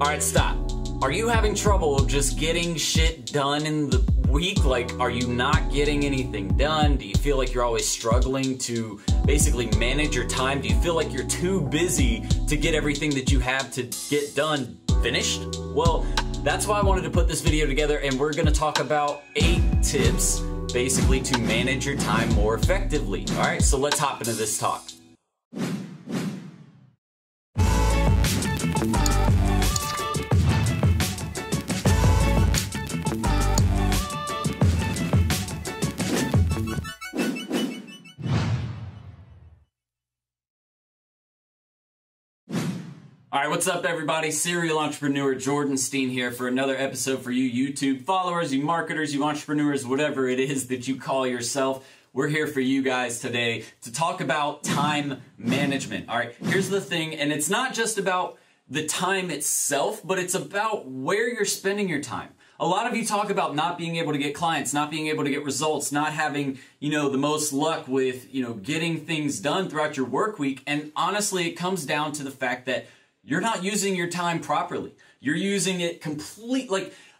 Alright, stop. Are you having trouble just getting shit done in the week? Like, are you not getting anything done? Do you feel like you're always struggling to basically manage your time? Do you feel like you're too busy to get everything that you have to get done finished? Well, that's why I wanted to put this video together, and we're gonna talk about 8 tips basically to manage your time more effectively. Alright, so let's hop into this talk. Alright, what's up everybody? Serial entrepreneur Jordan Steen here for another episode for you YouTube followers, you marketers, you entrepreneurs, whatever it is that you call yourself. We're here for you guys today to talk about time management. Alright, here's the thing, and it's not just about the time itself, but it's about where you're spending your time. A lot of you talk about not being able to get clients, not being able to get results, not having, the most luck with, getting things done throughout your work week, and honestly, it comes down to the fact that you're not using your time properly. You're using it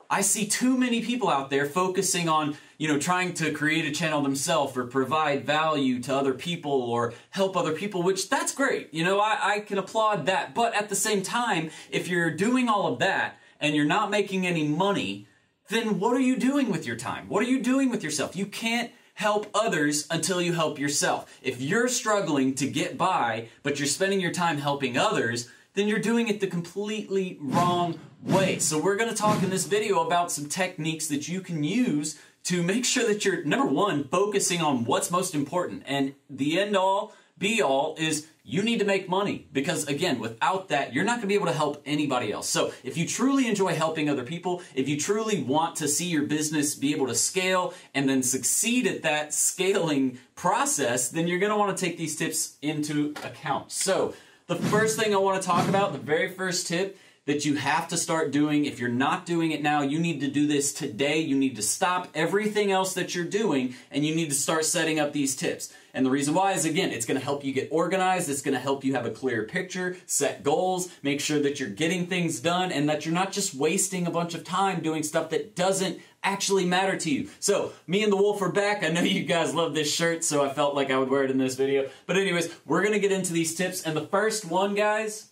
I see too many people out there focusing on, trying to create a channel themselves or provide value to other people or help other people, which that's great. I can applaud that. But at the same time, if you're doing all of that and you're not making any money, then what are you doing with your time? What are you doing with yourself? You can't help others until you help yourself. If you're struggling to get by, but you're spending your time helping others, then you're doing it the completely wrong way. So we're going to talk in this video about some techniques that you can use to make sure that you're, number one, focusing on what's most important. And the end all, be all is you need to make money. Because again, without that, you're not going to be able to help anybody else. So if you truly enjoy helping other people, if you truly want to see your business be able to scale and then succeed at that scaling process, then you're going to want to take these tips into account. So the first thing I want to talk about, the very first tip that you have to start doing, if you're not doing it now, you need to do this today. You need to stop everything else that you're doing and you need to start setting up these tips. And the reason why is, again, it's going to help you get organized. It's going to help you have a clear picture, set goals, make sure that you're getting things done and that you're not just wasting a bunch of time doing stuff that doesn't actually matter to you. So, me and the wolf are back. I know you guys love this shirt, so I felt like I would wear it in this video. But anyways, we're going to get into these tips. And the first one, guys,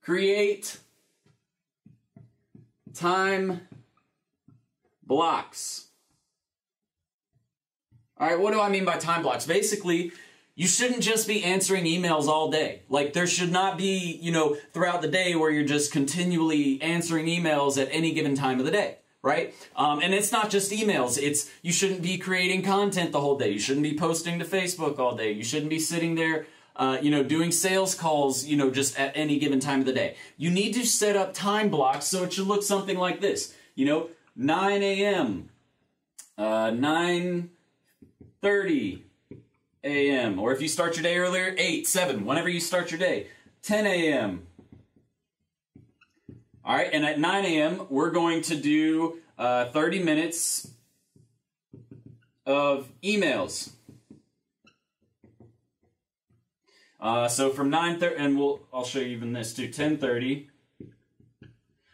create time blocks. Alright, what do I mean by time blocks? Basically, you shouldn't just be answering emails all day. Like, there should not be, throughout the day where you're just continually answering emails at any given time of the day, right? And it's not just emails. You shouldn't be creating content the whole day. You shouldn't be posting to Facebook all day. You shouldn't be sitting there, doing sales calls, just at any given time of the day. You need to set up time blocks so it should look something like this. 9 a.m., 9:30 a.m. Or if you start your day earlier, 8, 7, whenever you start your day. 10 a.m. All right, and at 9 a.m., we're going to do 30 minutes of emails. So from 9:30, and I'll show you even this too, 10:30.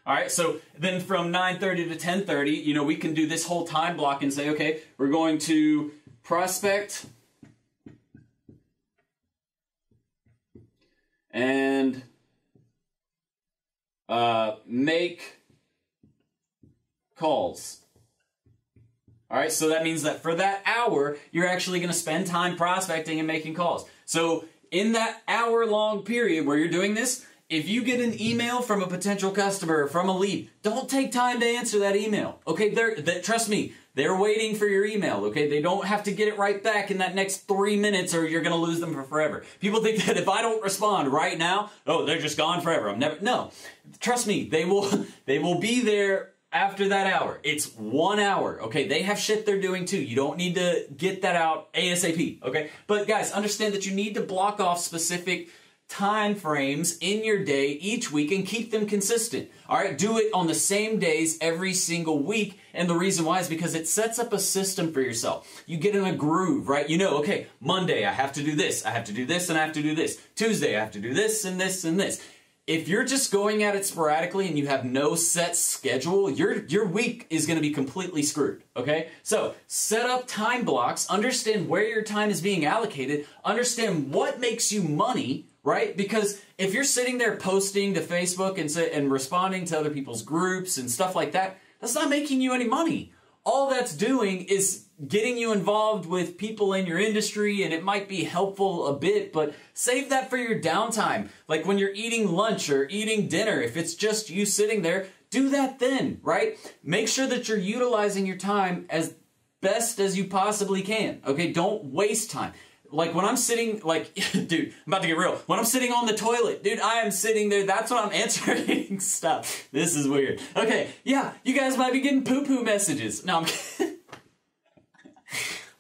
All right, so then from 9:30 to 10:30, we can do this whole time block and say, okay, we're going to prospect and make calls. All right, so that means that for that hour, you're actually going to spend time prospecting and making calls. So in that hour-long period where you're doing this, if you get an email from a potential customer, from a lead, don't take time to answer that email. Okay, trust me, they're waiting for your email, okay? They don't have to get it right back in that next 3 minutes or you're going to lose them for forever. People think that if I don't respond right now, oh, they're just gone forever. No, trust me, they will be there after that hour. It's 1 hour, okay? They have shit they're doing too. You don't need to get that out ASAP, okay? But guys, understand that you need to block off specific time frames in your day each week and keep them consistent. All right, do it on the same days every single week. And the reason why is because it sets up a system for yourself. You get in a groove, right? Okay, Monday I have to do this, I have to do this, and I have to do this. Tuesday I have to do this and this and this. if you're just going at it sporadically and you have no set schedule, your week is going to be completely screwed, okay? So set up time blocks, understand where your time is being allocated, understand what makes you money, right? Because if you're sitting there posting to Facebook and responding to other people's groups and stuff like that, that's not making you any money. All that's doing is getting you involved with people in your industry, and it might be helpful a bit, but save that for your downtime. Like when you're eating lunch or eating dinner, if it's just you sitting there, do that then, right? Make sure that you're utilizing your time as best as you possibly can, okay? Don't waste time. Like when I'm sitting, like, dude, I'm about to get real. When I'm sitting on the toilet, dude, I am sitting there. That's when I'm answering stuff. This is weird. Okay, yeah, you guys might be getting poo-poo messages. No, I'm kidding.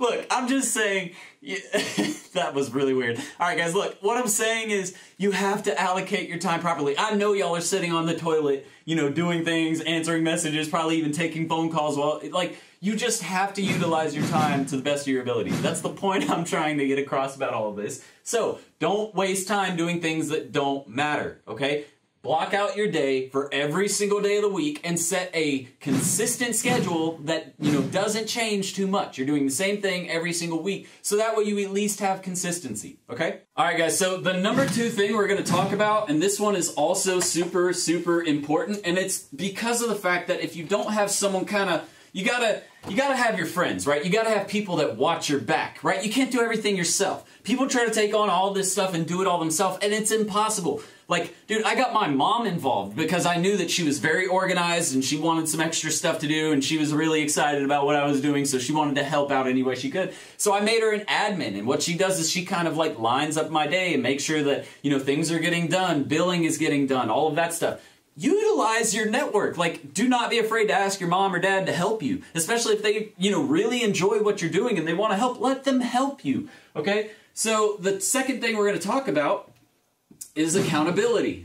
Look, I'm just saying, yeah, that was really weird. All right, guys, look, what I'm saying is you have to allocate your time properly. I know y'all are sitting on the toilet, you know, doing things, answering messages, probably even taking phone calls while, like, you just have to utilize your time to the best of your ability. That's the point I'm trying to get across about all of this. So don't waste time doing things that don't matter, okay? Block out your day for every single day of the week and set a consistent schedule that, you know, doesn't change too much. You're doing the same thing every single week, so that way you at least have consistency, okay? All right, guys, so the number 2 thing we're going to talk about, and this one is also super, super important, and it's because of the fact that if you don't have someone kind of, you gotta have your friends, right? You gotta have people that watch your back, right? You can't do everything yourself. People try to take on all this stuff and do it all themselves, and it's impossible. Like, dude, I got my mom involved because I knew that she was very organized and she wanted some extra stuff to do, and she was really excited about what I was doing, so she wanted to help out any way she could. So I made her an admin, and what she does is she kind of like lines up my day and makes sure that, you know, things are getting done, billing is getting done, all of that stuff. Utilize your network. Like, do not be afraid to ask your mom or dad to help you, especially if they, you know, really enjoy what you're doing and they want to help. Let them help you, okay? So the second thing we're going to talk about is accountability.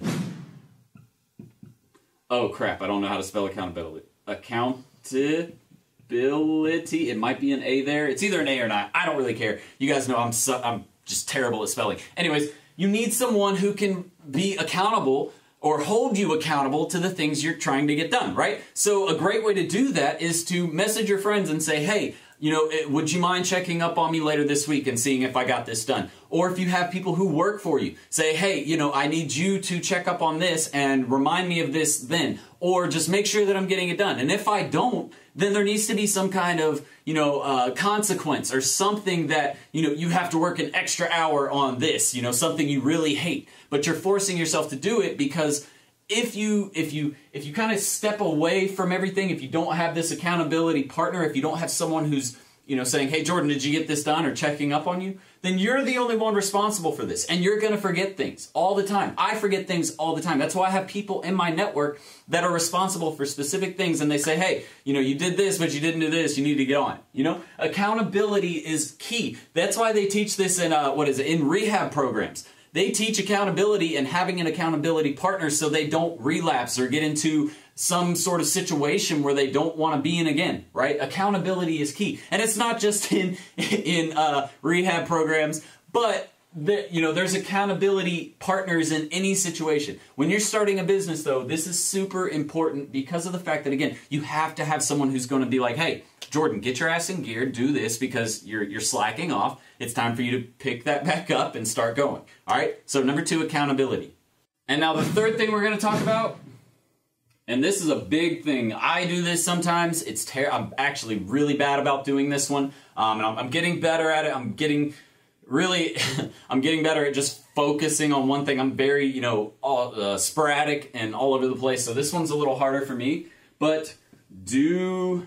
Oh, crap. I don't know how to spell accountability. Accountability. It might be an A there. It's either an A or not. I don't really care. You guys know I'm just terrible at spelling. Anyways, you need someone who can be accountable or hold you accountable to the things you're trying to get done, right? So a great way to do that is to message your friends and say, hey, you know, would you mind checking up on me later this week and seeing if I got this done? Or if you have people who work for you, say, hey, you know, I need you to check up on this and remind me of this then. Or just make sure that I'm getting it done. And if I don't, then there needs to be some kind of, you know, consequence or something that, you know, you have to work an extra hour on this, you know, something you really hate. But you're forcing yourself to do it because if you kind of step away from everything, if you don't have this accountability partner, if you don't have someone who's, you know, saying, hey, Jordan, did you get this done, or checking up on you, then you're the only one responsible for this, and you're going to forget things all the time. I forget things all the time. That's why I have people in my network that are responsible for specific things, and they say, hey, you know, you did this, but you didn't do this. You need to get on. You know, accountability is key. That's why they teach this in, in rehab programs. They teach accountability and having an accountability partner so they don't relapse or get into some sort of situation where they don't want to be in again, right? Accountability is key. And it's not just in rehab programs, but there's accountability partners in any situation. When you're starting a business, though, this is super important because of the fact that, again, you have to have someone who's going to be like, hey, Jordan, get your ass in gear, do this because you're slacking off. It's time for you to pick that back up and start going. All right? So number 2, accountability. And now the third thing we're going to talk about, and this is a big thing. I do this sometimes. I'm actually really bad about doing this one. And I'm getting better at it. I'm getting better at just focusing on one thing. I'm very, sporadic and all over the place. So this one's a little harder for me. But do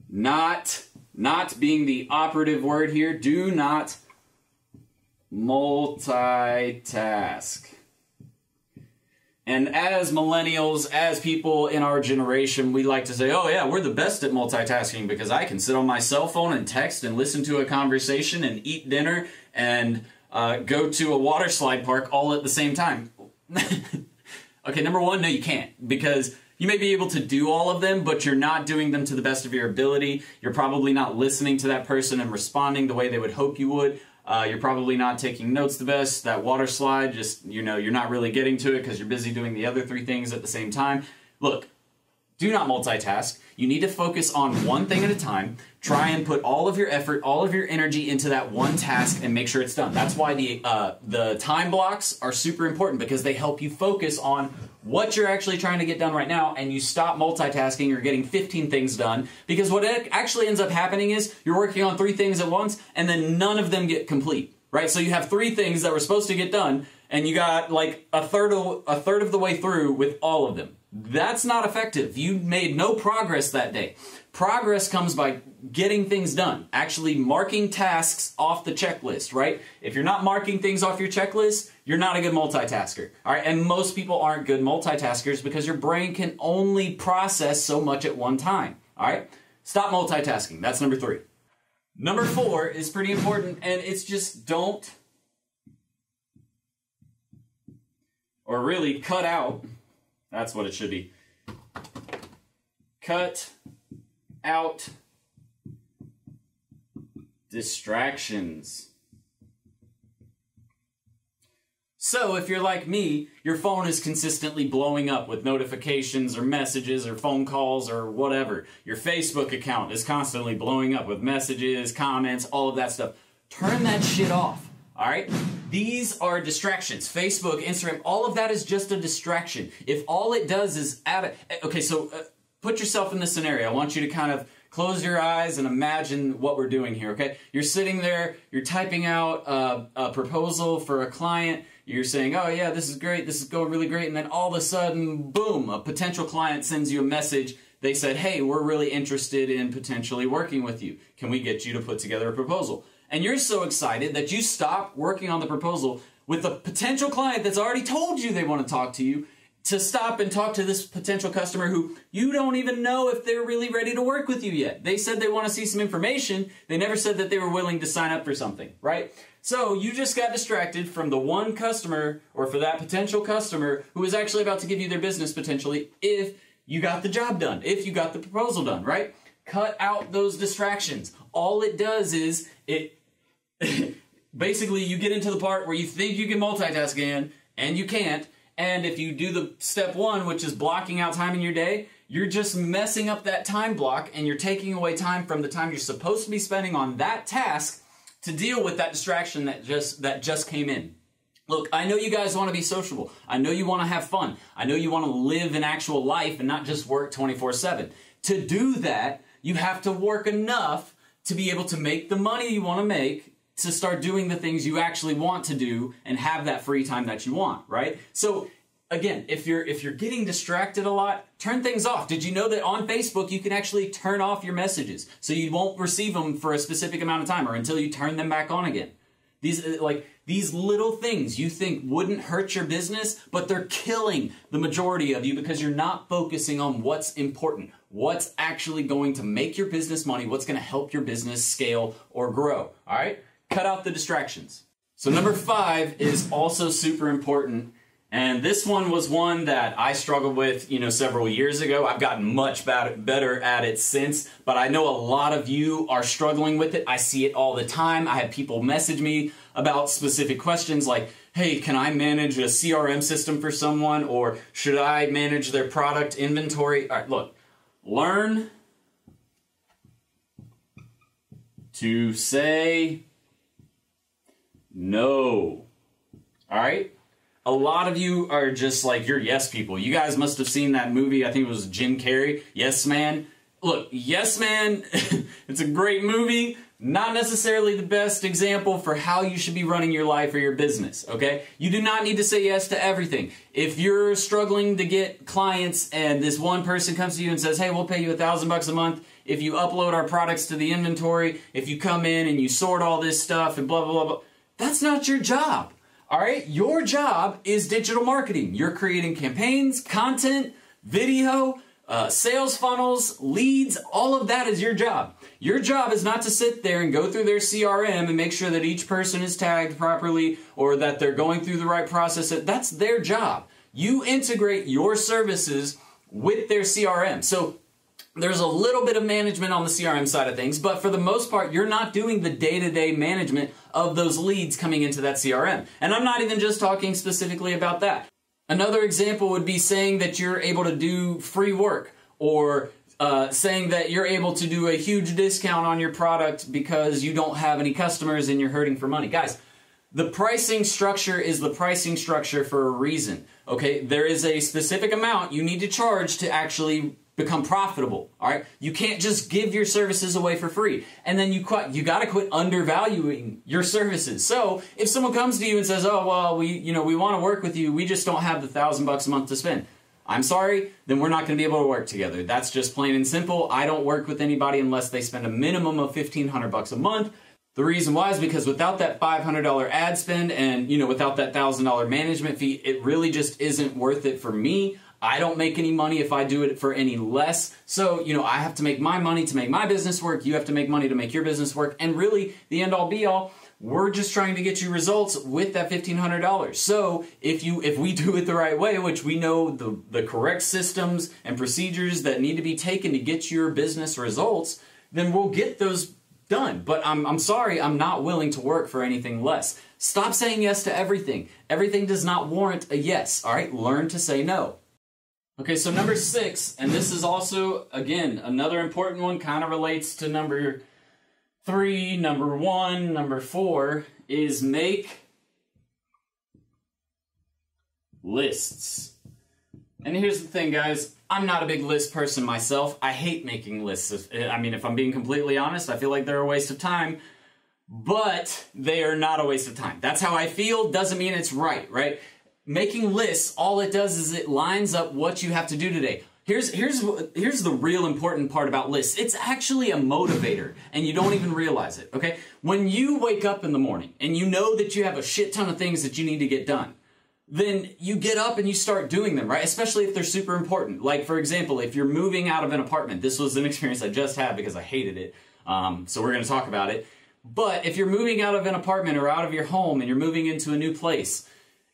not being the operative word here, do not multitask. And as millennials, as people in our generation, we like to say, oh yeah, we're the best at multitasking because I can sit on my cell phone and text and listen to a conversation and eat dinner and go to a water slide park all at the same time. Okay, number 1, no, you can't, because you may be able to do all of them, but you're not doing them to the best of your ability. You're probably not listening to that person and responding the way they would hope you would. You're probably not taking notes the best. That water slide, just, you're not really getting to it because you're busy doing the other 3 things at the same time. Look, do not multitask. You need to focus on one thing at a time. Try and put all of your effort, all of your energy into that one task and make sure it's done. That's why the time blocks are super important, because they help you focus on what you're actually trying to get done right now, and you stop multitasking or getting 15 things done, because what actually ends up happening is you're working on 3 things at once and then none of them get complete, right? So you have 3 things that were supposed to get done and you got like a third of the way through with all of them. That's not effective. You made no progress that day. Progress comes by getting things done, actually marking tasks off the checklist, right? If you're not marking things off your checklist, you're not a good multitasker, all right? And most people aren't good multitaskers because your brain can only process so much at one time, all right? Stop multitasking. That's number 3. Number 4 is pretty important, and it's just don't, or really cut out. That's what it should be. Cut out distractions. So if you're like me, your phone is consistently blowing up with notifications or messages or phone calls or whatever. Your Facebook account is constantly blowing up with messages, comments, all of that stuff. Turn that shit off. All right? These are distractions. Facebook, Instagram, all of that is just a distraction. If all it does is okay, so put yourself in this scenario. I want you to kind of close your eyes and imagine what we're doing here, okay? You're sitting there, you're typing out a proposal for a client. You're saying, oh yeah, this is great, this is going really great. And then all of a sudden, boom, a potential client sends you a message. They said, hey, we're really interested in potentially working with you. Can we get you to put together a proposal? And you're so excited that you stop working on the proposal with a potential client that's already told you they want to talk to you, to stop and talk to this potential customer who you don't even know if they're really ready to work with you yet. They said they want to see some information. They never said that they were willing to sign up for something, right? So you just got distracted from the one customer, or for that potential customer who is actually about to give you their business potentially, if you got the job done, if you got the proposal done, right? Cut out those distractions. All it does is basically you get into the part where you think you can multitask again and you can't, and if you do the step 1, which is blocking out time in your day, you're just messing up that time block and you're taking away time from the time you're supposed to be spending on that task to deal with that distraction that just came in. Look, I know you guys want to be sociable. I know you want to have fun. I know you want to live an actual life and not just work 24/7. To do that, you have to work enough to be able to make the money you want to make, to start doing the things you actually want to do and have that free time that you want, right? So again, if you're getting distracted a lot, turn things off. Did you know that on Facebook you can actually turn off your messages so you won't receive them for a specific amount of time or until you turn them back on again? These little things you think wouldn't hurt your business, but they're killing the majority of you because you're not focusing on what's important, what's actually going to make your business money, what's going to help your business scale or grow, all right? Cut out the distractions. So number 5 is also super important, and this one was one that I struggled with, several years ago. I've gotten much better at it since, but I know a lot of you are struggling with it. I see it all the time. I have people message me about specific questions like, hey, can I manage a CRM system for someone, or should I manage their product inventory? All right, look, learn to say no. All right? A lot of you are just like, you're yes people. You guys must have seen that movie, I think it was Jim Carrey, Yes Man. Look, Yes Man, it's a great movie. Not necessarily the best example for how you should be running your life or your business, okay? You do not need to say yes to everything. If you're struggling to get clients and this one person comes to you and says, hey, we'll pay you $1,000 a month if you upload our products to the inventory, if you come in and you sort all this stuff and blah, blah, blah, blah. That's not your job, all right? Your job is digital marketing. You're creating campaigns, content, video, sales funnels, leads, all of that is your job. Your job is not to sit there and go through their CRM and make sure that each person is tagged properly or that they're going through the right process. That's their job. You integrate your services with their CRM. So There's a little bit of management on the CRM side of things, but for the most part, you're not doing the day-to-day management of those leads coming into that CRM. And I'm not even just talking specifically about that. Another example would be saying that you're able to do free work, or saying that you're able to do a huge discount on your product because you don't have any customers and you're hurting for money. Guys, the pricing structure is the pricing structure for a reason, okay? There is a specific amount you need to charge to actually become profitable, all right? You can't just give your services away for free. And then you got to quit undervaluing your services. So if someone comes to you and says, oh, well, we want to work with you, we just don't have the $1,000 a month to spend. I'm sorry, then we're not going to be able to work together. That's just plain and simple. I don't work with anybody unless they spend a minimum of $1,500 a month. The reason why is because without that $500 ad spend and, without that $1,000 management fee, it really just isn't worth it for me. I don't make any money if I do it for any less. So, I have to make my money to make my business work. You have to make money to make your business work. And really, the end all be all, we're just trying to get you results with that $1,500. So if we do it the right way, which we know the correct systems and procedures that need to be taken to get your business results, then we'll get those done. But I'm sorry, I'm not willing to work for anything less. Stop saying yes to everything. Everything does not warrant a yes. All right, learn to say no. Okay, so number 6, and this is also, again, another important one, kind of relates to number 3, number 1, number 4, is make lists. And here's the thing, guys. I'm not a big list person myself. I hate making lists. If I'm being completely honest, I feel like they're a waste of time. But they are not a waste of time. That's how I feel. Doesn't mean it's right, right? Making lists, all it does is it lines up what you have to do today. Here's the real important part about lists. It's actually a motivator, and you don't even realize it, okay? When you wake up in the morning, and you know that you have a shit ton of things that you need to get done, then you get up and you start doing them, right? Especially if they're super important. Like, for example, if you're moving out of an apartment, this was an experience I just had because I hated it, so we're going to talk about it. But if you're moving out of an apartment or out of your home and you're moving into a new place,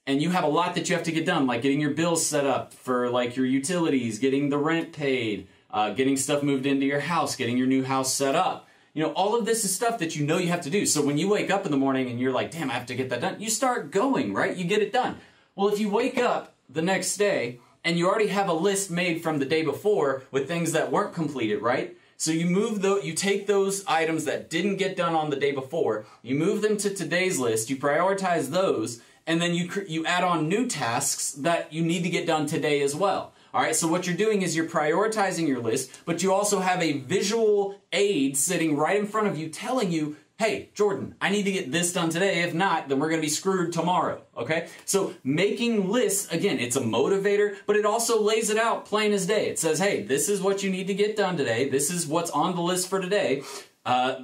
and you have a lot that you have to get done, like getting your bills set up for like your utilities, getting the rent paid, getting stuff moved into your house, getting your new house set up. All of this is stuff that you have to do. So when you wake up in the morning and you're like, damn, I have to get that done, you start going, right? You get it done. Well, if you wake up the next day and you already have a list made from the day before with things that weren't completed, right? So you take those items that didn't get done on the day before, you move them to today's list, you prioritize those, and then you add on new tasks that you need to get done today as well. All right, so what you're doing is you're prioritizing your list, but you also have a visual aid sitting right in front of you telling you, hey, Jordan, I need to get this done today. If not, then we're going to be screwed tomorrow, okay? So making lists, again, it's a motivator, but it also lays it out plain as day. It says, hey, this is what you need to get done today. This is what's on the list for today.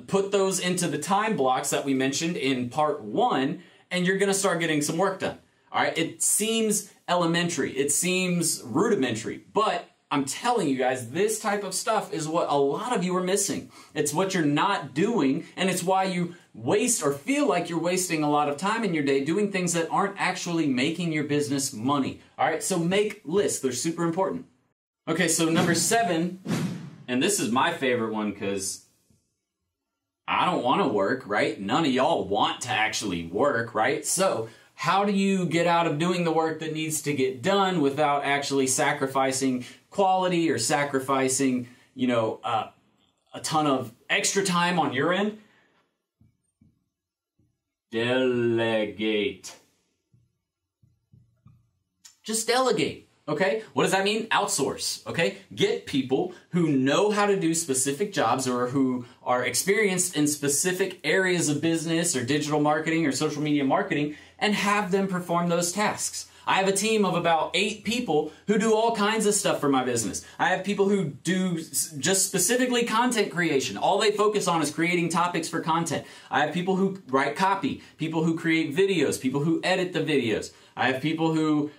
Put those into the time blocks that we mentioned in part 1, and you're going to start getting some work done. All right, it seems elementary, it seems rudimentary, but I'm telling you guys, this type of stuff is what a lot of you are missing. It's what you're not doing, and it's why you waste or feel like you're wasting a lot of time in your day doing things that aren't actually making your business money. All right, so make lists. They're super important. Okay, so number 7, and this is my favorite one because I don't want to work, right? None of y'all want to actually work, right? So how do you get out of doing the work that needs to get done without actually sacrificing quality or sacrificing, a ton of extra time on your end? Delegate. Just delegate. Okay, what does that mean? Outsource, okay? Get people who know how to do specific jobs or who are experienced in specific areas of business or digital marketing or social media marketing and have them perform those tasks. I have a team of about 8 people who do all kinds of stuff for my business. I have people who do just specifically content creation. All they focus on is creating topics for content. I have people who write copy, people who create videos, people who edit the videos. I have people who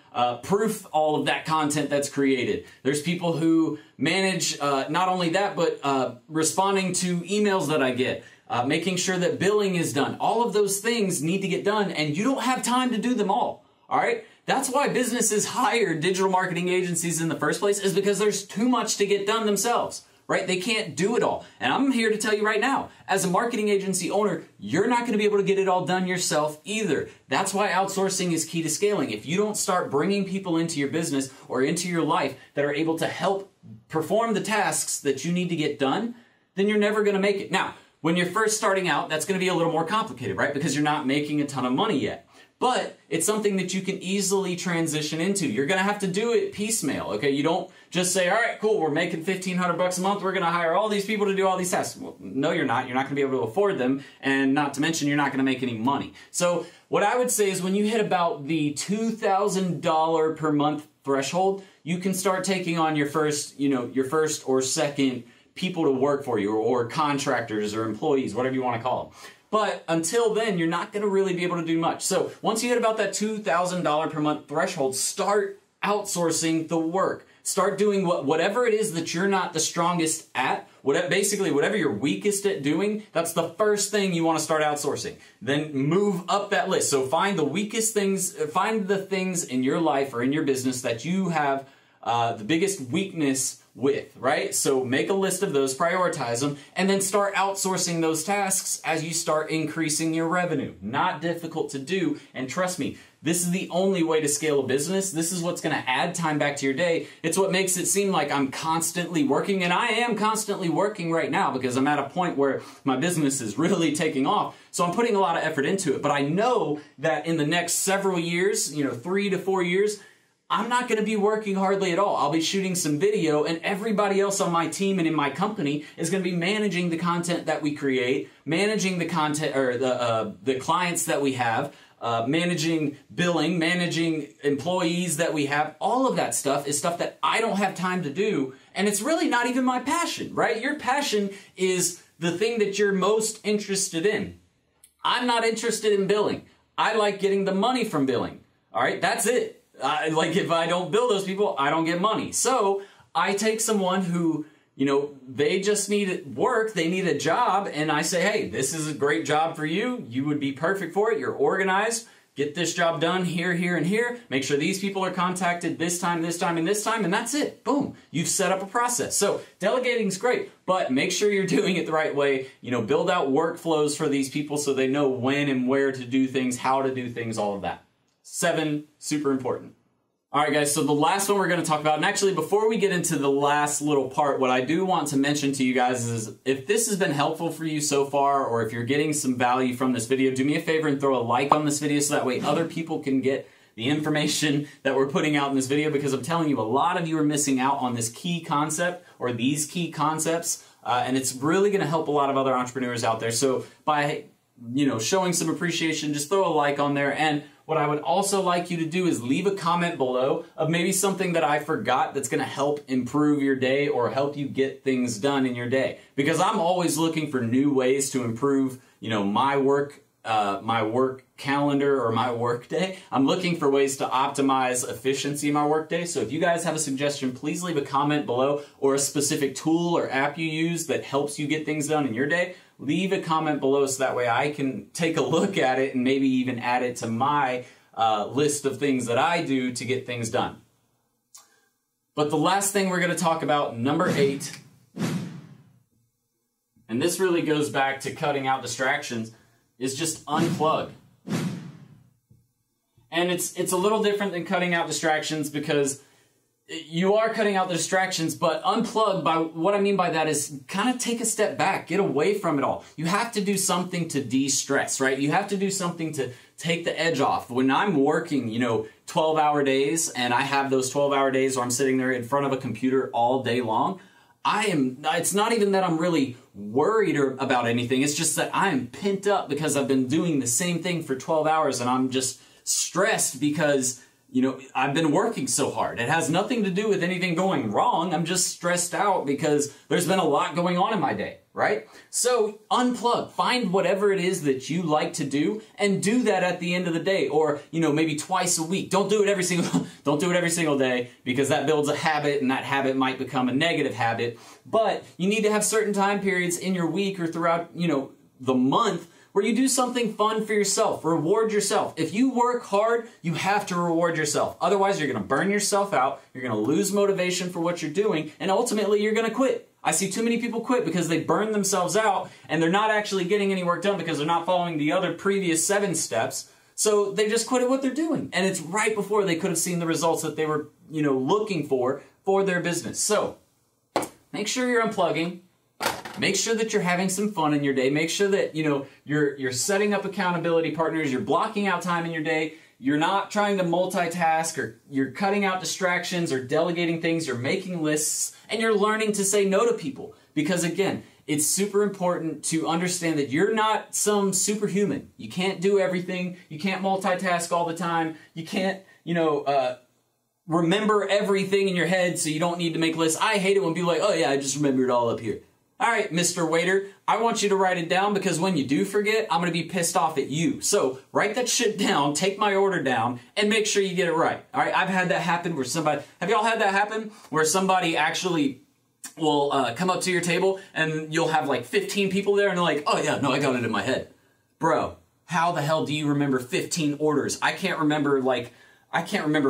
proof all of that content that's created. There's people who manage not only that, but responding to emails that I get, making sure that billing is done. All of those things need to get done, and you don't have time to do them all right? That's why businesses hire digital marketing agencies in the first place, is because there's too much to get done themselves, right? They can't do it all. And I'm here to tell you right now, as a marketing agency owner, you're not going to be able to get it all done yourself either. That's why outsourcing is key to scaling. If you don't start bringing people into your business or into your life that are able to help perform the tasks that you need to get done, then you're never going to make it. Now, when you're first starting out, that's going to be a little more complicated, right? Because you're not making a ton of money yet. But it's something that you can easily transition into. You're going to have to do it piecemeal, okay? You don't just say, all right, cool, we're making $1,500 a month. We're going to hire all these people to do all these tasks. Well, no, you're not. You're not going to be able to afford them. And not to mention, you're not going to make any money. So what I would say is when you hit about the $2,000 per month threshold, you can start taking on your first, your first or second people to work for you, or contractors or employees, whatever you want to call them. But until then, you're not going to really be able to do much. So once you hit about that $2,000 per month threshold, start outsourcing the work. Start doing whatever it is that you're not the strongest at, whatever you're weakest at doing, that's the first thing you want to start outsourcing. Then move up that list. So find the weakest things, find the things in your life or in your business that you have the biggest weakness with, right? So make a list of those, prioritize them, and then start outsourcing those tasks as you start increasing your revenue. Not difficult to do, and trust me, this is the only way to scale a business. This is what's going to add time back to your day. It's what makes it seem like I'm constantly working, and I am constantly working right now because I'm at a point where my business is really taking off. So I'm putting a lot of effort into it, but I know that in the next several years, 3 to 4 years, I'm not going to be working hardly at all. I'll be shooting some video, and everybody else on my team and in my company is going to be managing the content that we create, managing the content or the clients that we have, managing billing, managing employees that we have. All of that stuff is stuff that I don't have time to do, and it's really not even my passion, right? Your passion is the thing that you're most interested in. I'm not interested in billing. I like getting the money from billing. All right, that's it. Like if I don't bill those people, I don't get money. So I take someone who, they just need work, they need a job, and I say, hey, this is a great job for you. You would be perfect for it. You're organized. Get this job done here, here, and here. Make sure these people are contacted this time, this time, and this time, and that's it. Boom. You've set up a process. So delegating is great, but make sure you're doing it the right way. Build out workflows for these people so they know when and where to do things, how to do things, all of that. 7, super important. All right, guys, so the last one we're going to talk about, and actually before we get into the last little part, what I do want to mention to you guys is if this has been helpful for you so far, or if you're getting some value from this video, do me a favor and throw a like on this video so that way other people can get the information that we're putting out in this video, because I'm telling you, a lot of you are missing out on this key concept or these key concepts, and it's really going to help a lot of other entrepreneurs out there. So by showing some appreciation, just throw a like on there. And what I would also like you to do is leave a comment below of maybe something that I forgot that's going to help improve your day or help you get things done in your day. Because I'm always looking for new ways to improve, my work calendar or my work day. I'm looking for ways to optimize efficiency in my work day. So if you guys have a suggestion, please leave a comment below, or a specific tool or app you use that helps you get things done in your day. Leave a comment below so that way I can take a look at it and maybe even add it to my list of things that I do to get things done. But the last thing we're going to talk about, number 8, and this really goes back to cutting out distractions, is just unplug. And it's a little different than cutting out distractions, because you are cutting out the distractions, but unplug, by what I mean by that is kind of take a step back, get away from it all. You have to do something to de-stress, right? You have to do something to take the edge off. When I'm working, 12-hour days, and I have those 12-hour days where I'm sitting there in front of a computer all day long, it's not even that I'm really worried about anything. It's just that I am pent up because I've been doing the same thing for 12 hours, and I'm just stressed because I've been working so hard. It has nothing to do with anything going wrong. I'm just stressed out because there's been a lot going on in my day, right? So unplug, find whatever it is that you like to do and do that at the end of the day, or, maybe twice a week. Don't do it every single day, because that builds a habit, and that habit might become a negative habit. But you need to have certain time periods in your week or throughout, the month where you do something fun for yourself, reward yourself. If you work hard, you have to reward yourself. Otherwise, you're going to burn yourself out, you're going to lose motivation for what you're doing, and ultimately, you're going to quit. I see too many people quit because they burn themselves out and they're not actually getting any work done because they're not following the other previous 7 steps. So they just quit at what they're doing. And it's right before they could have seen the results that they were, looking for their business. So make sure you're unplugging. Make sure that you're having some fun in your day. Make sure that, you're setting up accountability partners. You're blocking out time in your day. You're not trying to multitask, or you're cutting out distractions or delegating things. You're making lists, and you're learning to say no to people. Because again, it's super important to understand that you're not some superhuman. You can't do everything. You can't multitask all the time. You can't, remember everything in your head, so you don't need to make lists. I hate it when people are like, oh yeah, I just remembered it all up here. All right, Mr. Waiter, I want you to write it down, because when you do forget, I'm going to be pissed off at you. So write that shit down, take my order down, and make sure you get it right. All right, I've had that happen where somebody, have y'all had that happen where somebody actually will come up to your table and you'll have like 15 people there and they're like, oh yeah, no, I got it in my head. Bro, how the hell do you remember 15 orders? I can't remember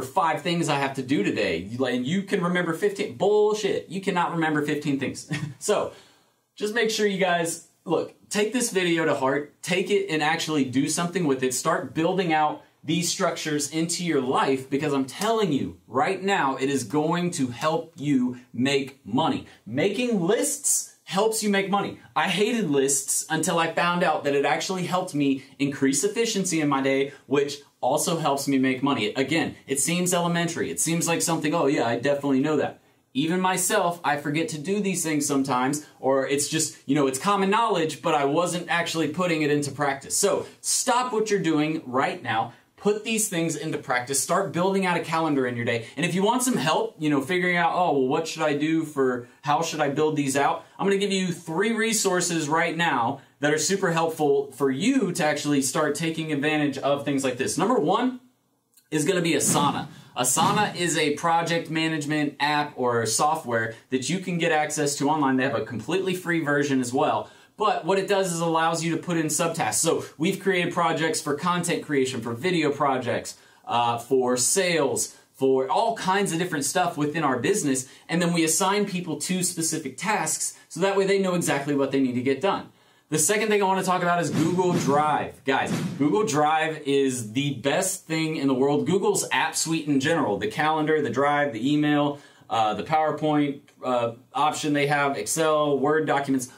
5 things I have to do today. And you can remember 15. Bullshit. You cannot remember 15 things. So just make sure you guys, look, take this video to heart, take it and actually do something with it. Start building out these structures into your life, because I'm telling you right now, it is going to help you make money. Making lists helps you make money. I hated lists until I found out that it actually helped me increase efficiency in my day, which also helps me make money. Again, it seems elementary. It seems like something, oh yeah, I definitely know that. Even myself, I forget to do these things sometimes, or it's just, it's common knowledge, but I wasn't actually putting it into practice. So stop what you're doing right now. Put these things into practice. Start building out a calendar in your day. And if you want some help, figuring out, oh, well, what should I do how should I build these out? I'm going to give you 3 resources right now that are super helpful for you to actually start taking advantage of things like this. Number 1 is going to be Sauna. Sauna is a project management app or software that you can get access to online. They have a completely free version as well. But what it does is allows you to put in subtasks. So we've created projects for content creation, for video projects, for sales, for all kinds of different stuff within our business. And then we assign people to specific tasks so that way they know exactly what they need to get done. The second thing I want to talk about is Google Drive. Guys, Google Drive is the best thing in the world. Google's app suite in general, the calendar, the Drive, the email, the PowerPoint option they have, Excel, Word documents.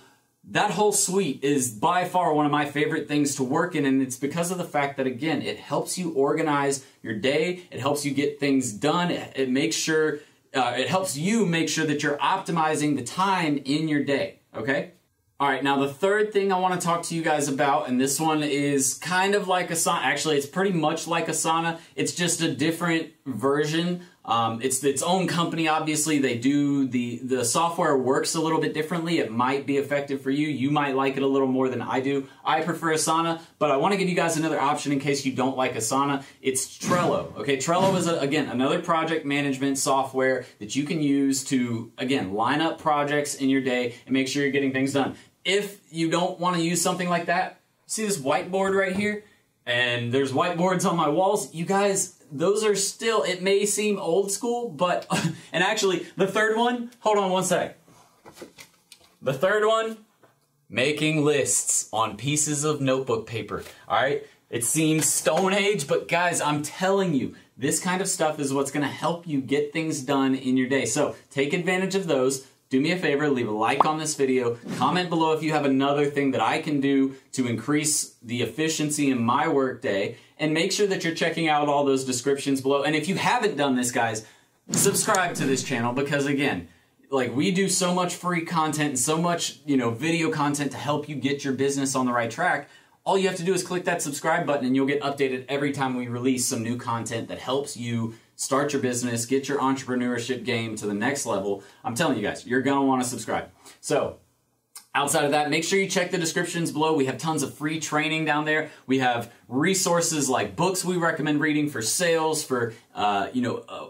That whole suite is by far one of my favorite things to work in, and it's because of the fact that, again, it helps you organize your day, it helps you get things done, it makes sure, it helps you make sure that you're optimizing the time in your day, okay? All right, now the third thing I want to talk to you guys about, and this one is kind of like Sauna. Actually, it's pretty much like Sauna. It's just a different version. It's its own company, obviously. They do, the software works a little bit differently. It might be effective for you. You might like it a little more than I do. I prefer Sauna, but I want to give you guys another option in case you don't like Sauna. It's Trello. Okay, Trello is, again, another project management software that you can use to, again, line up projects in your day and make sure you're getting things done. If you don't want to use something like that, see this whiteboard right here? And there's whiteboards on my walls. You guys, those are still, it may seem old school, but, and actually, the third one, hold on one sec. The third one, making lists on pieces of notebook paper, all right? It seems Stone Age, but guys, I'm telling you, this kind of stuff is what's gonna help you get things done in your day. So take advantage of those. Do me a favor, leave a like on this video, comment below if you have another thing that I can do to increase the efficiency in my workday, and make sure that you're checking out all those descriptions below. And if you haven't done this, guys, subscribe to this channel, because again, like, we do so much free content and so much, video content to help you get your business on the right track. All you have to do is click that subscribe button and you'll get updated every time we release some new content that helps you start your business, get your entrepreneurship game to the next level. I'm telling you guys, you're gonna wanna subscribe. So, outside of that, make sure you check the descriptions below. We have tons of free training down there. We have resources like books we recommend reading for sales, for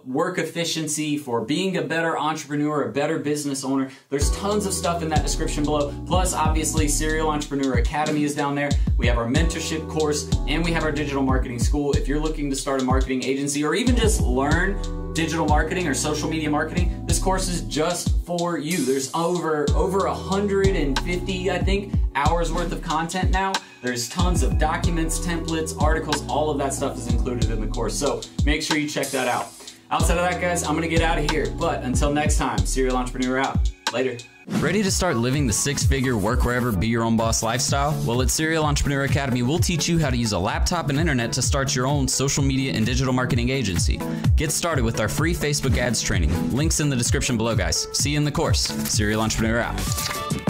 work efficiency, for being a better entrepreneur, a better business owner. There's tons of stuff in that description below. Plus, obviously, Serial Entrepreneur Academy is down there. We have our mentorship course, and we have our digital marketing school. If you're looking to start a marketing agency or even just learn digital marketing or social media marketing, this course is just for you. There's over 150, I think, hours worth of content now. There's tons of documents, templates, articles, all of that stuff is included in the course. So make sure you check that out. Outside of that, guys, I'm gonna get out of here. But until next time, Serial Entrepreneur out. Later. Ready to start living the six-figure work wherever, be your own boss lifestyle? Well, at Serial Entrepreneur Academy, we'll teach you how to use a laptop and internet to start your own social media and digital marketing agency. Get started with our free Facebook ads training. Links in the description below, guys. See you in the course. Serial Entrepreneur out.